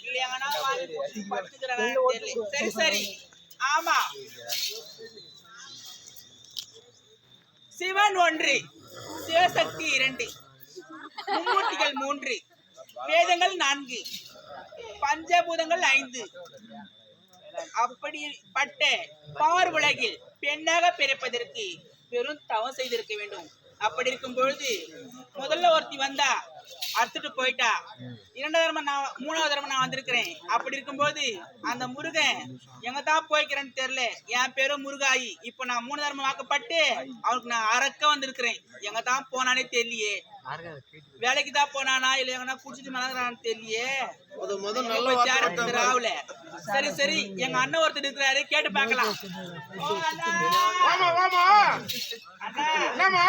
இல்லையாங்கன்னா வாங்கி படுத்துக்கிறேன் தெரியல. சரி சரி. ஆமா, சிவன் 1, சிவசக்தி 2, மும்மூர்த்திகள் 3, வேதங்கள் 4, பஞ்சபூதங்கள் 5. அப்படிப்பட்ட பார் உலகில் பெண்ணாக பிறப்பதற்கு பெரும் தவம் செய்திருக்க வேண்டும். அப்படி இருக்கும் பொழுது முதல்ல ஒருத்தி வந்தா, அறுத்துட்டு போயிட்டா. 2வது தடவை நான் வந்திருக்கிறேன். அப்படி இருக்கும்போது அந்த முருகன் எங்க தான் போய்க்கிறேன்னு தெரியல. என் பேரும் முருகாயி. இப்ப நான் 3 தடவை வாக்கப்பட்டு அவனுக்கு நான் அறக்க வந்திருக்கிறேன். எங்க தான் போனானே தெரியலையே. வேலைக்கு தான் போனானா இல்ல எங்கன்னா குடிச்சிட்டு மலங்குறான்னு தெரியலையே. ராவுல. சரி சரி, எங்க அண்ணன் ஒருத்தர் இருக்கிறாரு, கேட்டு பார்க்கலாம். அண்ணா